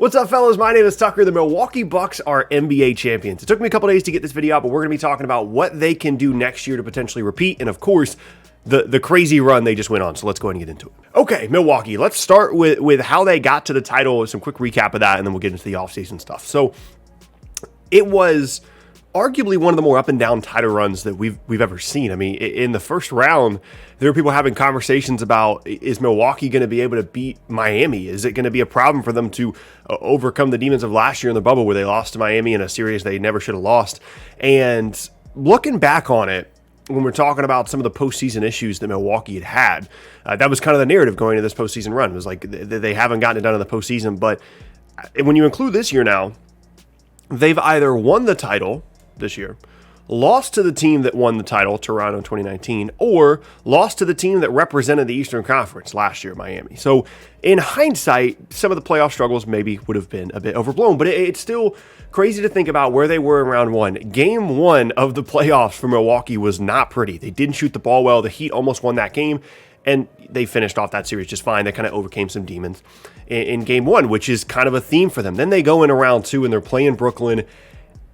What's up, fellas? My name is Tucker. The Milwaukee Bucks are NBA champions. It took me a couple days to get this video out, but we're going to be talking about what they can do next year to potentially repeat, and of course, the crazy run they just went on. So let's go ahead and get into it. Okay, Milwaukee. Let's start with how they got to the title, some quick recap of that, and then we'll get into the offseason stuff. So it was arguably one of the more up and down title runs that we've ever seen. I mean, in the first round, there were people having conversations about, is Milwaukee going to be able to beat Miami? Is it going to be a problem for them to overcome the demons of last year in the bubble where they lost to Miami in a series they never should have lost? And looking back on it, when we're talking about some of the postseason issues that Milwaukee had, that was kind of the narrative going into this postseason run. It was like they haven't gotten it done in the postseason. But when you include this year now, they've either won the title this year, lost to the team that won the title, Toronto in 2019, or lost to the team that represented the Eastern Conference last year, Miami. So in hindsight, some of the playoff struggles maybe would have been a bit overblown, but it's still crazy to think about where they were in round one. Game one of the playoffs for Milwaukee was not pretty. They didn't shoot the ball well. The Heat almost won that game, and they finished off that series just fine. They kind of overcame some demons in game one, which is kind of a theme for them. Then they go into round two, and they're playing Brooklyn,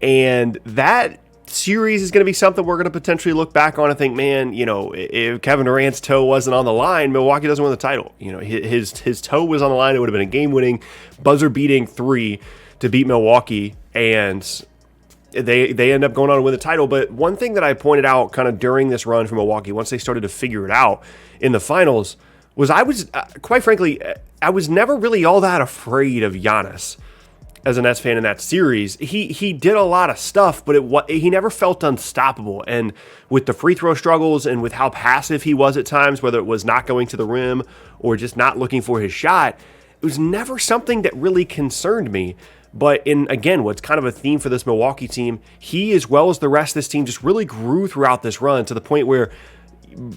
and that series is going to be something we're going to potentially look back on and think, man, you know, if Kevin Durant's toe wasn't on the line, Milwaukee doesn't win the title. You know, his toe was on the line. It would have been a game-winning, buzzer-beating three to beat Milwaukee, and they end up going on to win the title. But one thing that I pointed out kind of during this run for Milwaukee, once they started to figure it out in the finals, was I was, quite frankly, I was never really all that afraid of Giannis. As a Nets fan in that series, he did a lot of stuff, but he never felt unstoppable. And with the free throw struggles and with how passive he was at times, whether it was not going to the rim or just not looking for his shot, it was never something that really concerned me. But again, what's kind of a theme for this Milwaukee team, he as well as the rest of this team just really grew throughout this run to the point where,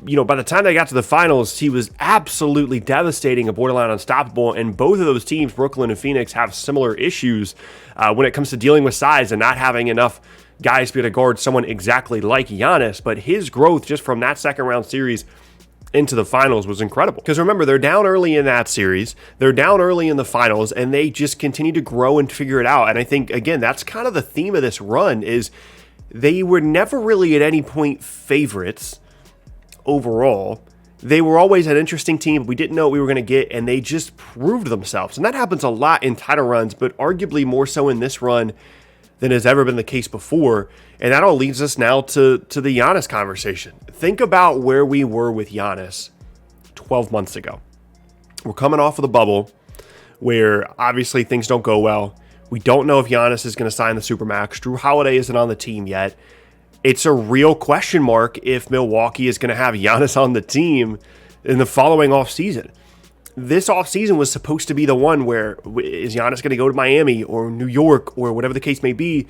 you know, by the time they got to the finals, he was absolutely devastating and borderline unstoppable. And both of those teams, Brooklyn and Phoenix, have similar issues when it comes to dealing with size and not having enough guys to be able to guard someone exactly like Giannis. But his growth just from that second round series into the finals was incredible. Because remember, they're down early in that series, they're down early in the finals, and they just continue to grow and figure it out. And I think, again, that's kind of the theme of this run is they were never really at any point favorites. Overall, they were always an interesting team. We didn't know what we were going to get, and they just proved themselves. And that happens a lot in title runs, but arguably more so in this run than has ever been the case before. And that all leads us now to the Giannis conversation. Think about where we were with Giannis 12 months ago. We're coming off of the bubble where obviously things don't go well. We don't know if Giannis is going to sign the Supermax. Jrue Holiday isn't on the team yet. It's a real question mark if Milwaukee is going to have Giannis on the team in the following offseason. This offseason was supposed to be the one where, is Giannis going to go to Miami or New York or whatever the case may be?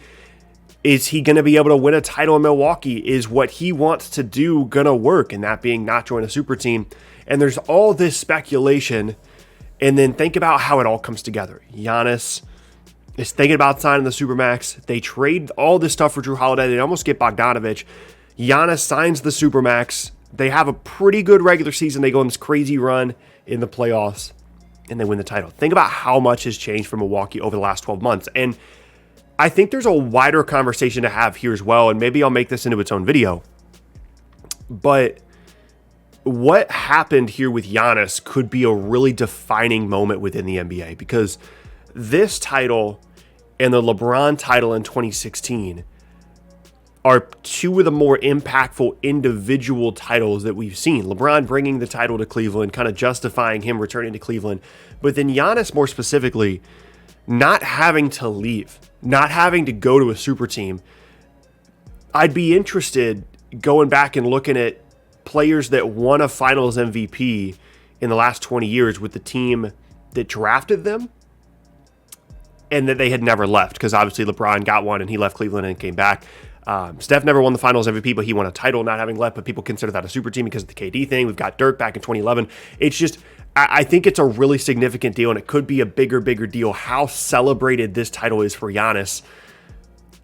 Is he going to be able to win a title in Milwaukee? Is what he wants to do going to work? And that being not join a super team. And there's all this speculation. And then think about how it all comes together. Giannis is thinking about signing the Supermax. They trade all this stuff for Jrue Holiday. They almost get Bogdanovich. Giannis signs the Supermax. They have a pretty good regular season. They go on this crazy run in the playoffs, and they win the title. Think about how much has changed for Milwaukee over the last 12 months. And I think there's a wider conversation to have here as well, and maybe I'll make this into its own video. But what happened here with Giannis could be a really defining moment within the NBA, because this title and the LeBron title in 2016 are two of the more impactful individual titles that we've seen. LeBron bringing the title to Cleveland, kind of justifying him returning to Cleveland. But then Giannis, more specifically, not having to leave, not having to go to a super team. I'd be interested going back and looking at players that won a finals MVP in the last 20 years with the team that drafted them, and that they had never left, because obviously LeBron got one and he left Cleveland and came back. Steph never won the finals MVP, but he won a title not having left, but people consider that a super team because of the KD thing. We've got Dirk back in 2011. It's just, I think it's a really significant deal, and it could be a bigger deal how celebrated this title is for Giannis,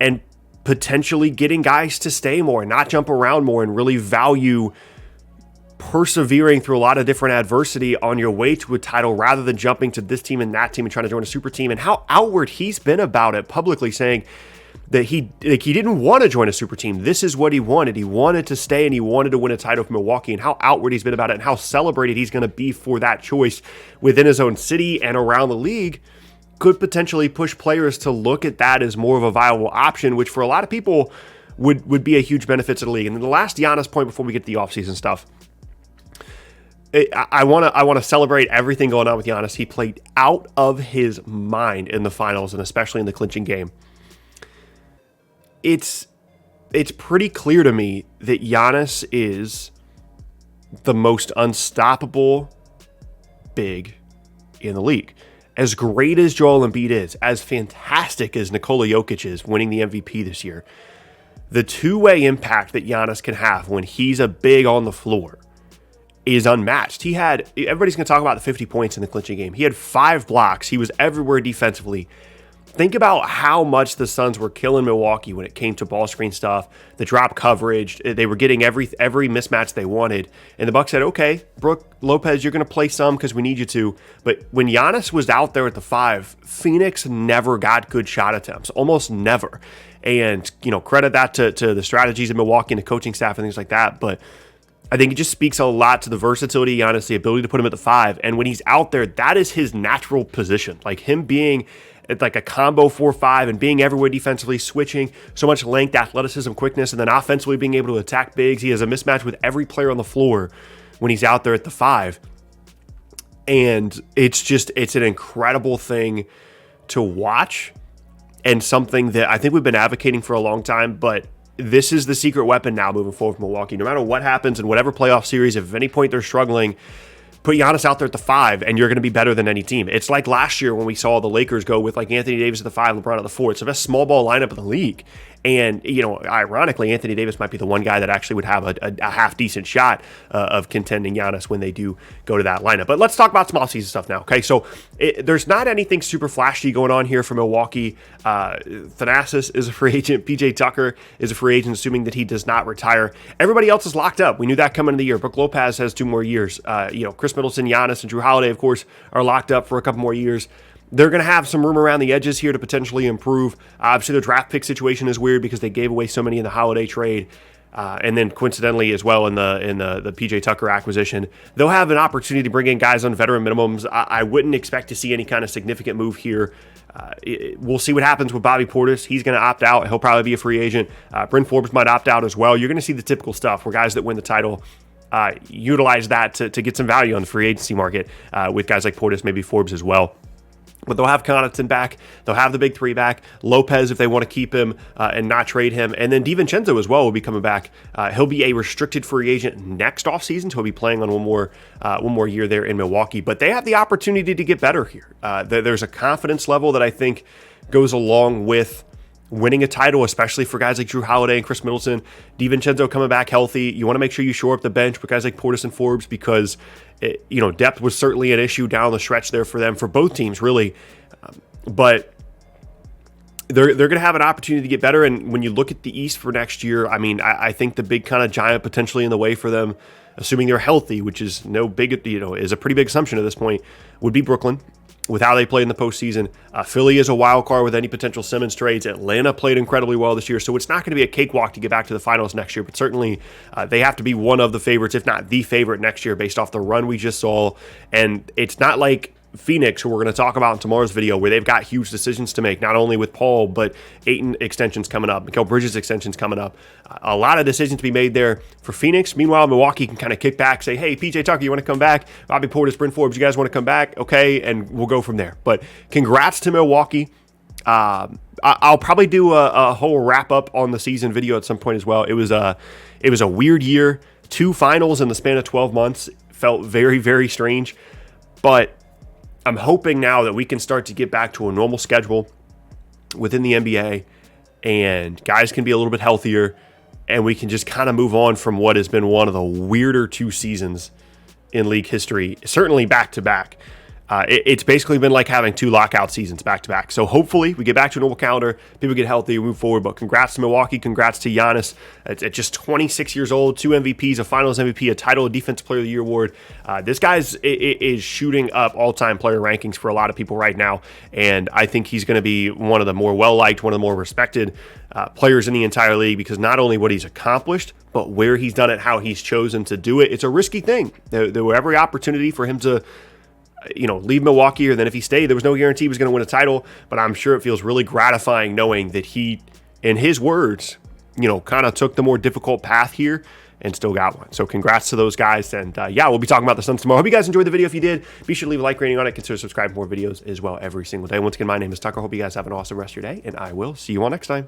and potentially getting guys to stay more and not jump around more and really value persevering through a lot of different adversity on your way to a title rather than jumping to this team and that team and trying to join a super team, and how outward he's been about it, publicly saying that he didn't want to join a super team. This is what he wanted. He wanted to stay and he wanted to win a title for Milwaukee, and how outward he's been about it and how celebrated he's going to be for that choice within his own city and around the league could potentially push players to look at that as more of a viable option, which for a lot of people would be a huge benefit to the league. And then the last Giannis point before we get to the offseason stuff, I want to celebrate everything going on with Giannis. He played out of his mind in the finals, and especially in the clinching game. It's pretty clear to me that Giannis is the most unstoppable big in the league. As great as Joel Embiid is, as fantastic as Nikola Jokic is winning the MVP this year, the two-way impact that Giannis can have when he's a big on the floor is unmatched. Everybody's going to talk about the 50 points in the clinching game. He had 5 blocks. He was everywhere defensively. Think about how much the Suns were killing Milwaukee when it came to ball screen stuff, the drop coverage. They were getting every mismatch they wanted. And the Bucks said, okay, Brook Lopez, you're going to play some because we need you to. But when Giannis was out there at the 5, Phoenix never got good shot attempts, almost never. And, credit that to the strategies of Milwaukee and the coaching staff and things like that. But I think it just speaks a lot to the versatility of Giannis, the ability to put him at the 5. And when he's out there, that is his natural position. Like him being like a combo 4-5 and being everywhere defensively, switching, so much length, athleticism, quickness, and then offensively being able to attack bigs. He has a mismatch with every player on the floor when he's out there at the 5. And it's an incredible thing to watch, and something that I think we've been advocating for a long time, but this is the secret weapon now moving forward for Milwaukee. No matter what happens in whatever playoff series, if at any point they're struggling, put Giannis out there at the 5, and you're going to be better than any team. It's like last year when we saw the Lakers go with like Anthony Davis at the 5, LeBron at the 4. It's the best small ball lineup in the league. And, ironically, Anthony Davis might be the one guy that actually would have a half-decent shot of contending Giannis when they do go to that lineup. But let's talk about some offseason stuff now, okay? So there's not anything super flashy going on here for Milwaukee. Thanasis is a free agent. PJ Tucker is a free agent, assuming that he does not retire. Everybody else is locked up. We knew that coming into the year. Brook Lopez has 2 more years. Khris Middleton, Giannis, and Jrue Holiday, of course, are locked up for a couple more years. They're going to have some room around the edges here to potentially improve. Obviously, their draft pick situation is weird because they gave away so many in the Holiday trade. And then coincidentally as well in the PJ Tucker acquisition, they'll have an opportunity to bring in guys on veteran minimums. I wouldn't expect to see any kind of significant move here. We'll see what happens with Bobby Portis. He's going to opt out. He'll probably be a free agent. Bryn Forbes might opt out as well. You're going to see the typical stuff where guys that win the title utilize that to get some value on the free agency market with guys like Portis, maybe Forbes as well. But they'll have Connaughton back. They'll have the big 3 back. Lopez, if they want to keep him and not trade him. And then DiVincenzo as well will be coming back. He'll be a restricted free agent next offseason, so he'll be playing on one more year there in Milwaukee. But they have the opportunity to get better here. There's a confidence level that I think goes along with winning a title, especially for guys like Jrue Holiday and Khris Middleton. DiVincenzo coming back healthy. You want to make sure you shore up the bench with guys like Portis and Forbes because depth was certainly an issue down the stretch there for them, for both teams, really. But they're going to have an opportunity to get better. And when you look at the East for next year, I think the big kind of giant potentially in the way for them, assuming they're healthy, which is is a pretty big assumption at this point, would be Brooklyn, with how they play in the postseason. Philly is a wild card with any potential Simmons trades. Atlanta played incredibly well this year, so it's not going to be a cakewalk to get back to the finals next year, but certainly they have to be one of the favorites, if not the favorite next year, based off the run we just saw. And it's not like Phoenix, who we're going to talk about in tomorrow's video, where they've got huge decisions to make, not only with Paul, but Ayton extensions coming up, Mikal Bridges extensions coming up. A lot of decisions to be made there for Phoenix. Meanwhile, Milwaukee can kind of kick back, say, hey, PJ Tucker, you want to come back? Bobby Portis, Bryn Forbes, you guys want to come back? Okay, and we'll go from there. But congrats to Milwaukee. I'll probably do a whole wrap-up on the season video at some point as well. It was a weird year. 2 finals in the span of 12 months. Felt very, very strange. But I'm hoping now that we can start to get back to a normal schedule within the NBA and guys can be a little bit healthier and we can just kind of move on from what has been one of the weirder 2 seasons in league history, certainly back to back. It's basically been like having 2 lockout seasons back to back. So hopefully we get back to a normal calendar, people get healthy, we move forward. But congrats to Milwaukee, congrats to Giannis. At just 26 years old, 2 MVPs, a Finals MVP, a title, a Defensive Player of the Year award. This guy's is shooting up all-time player rankings for a lot of people right now, and I think he's going to be one of the more well-liked, one of the more respected players in the entire league, because not only what he's accomplished, but where he's done it, how he's chosen to do it. It's a risky thing. There were every opportunity for him to leave Milwaukee, or then if he stayed, there was no guarantee he was going to win a title, but I'm sure it feels really gratifying knowing that he, in his words, kind of took the more difficult path here and still got one. So congrats to those guys, and we'll be talking about the Suns tomorrow. Hope you guys enjoyed the video. If you did, be sure to leave a like rating on it. Consider subscribing for more videos as well every single day. Once again, my name is Tucker. Hope you guys have an awesome rest of your day, and I will see you all next time.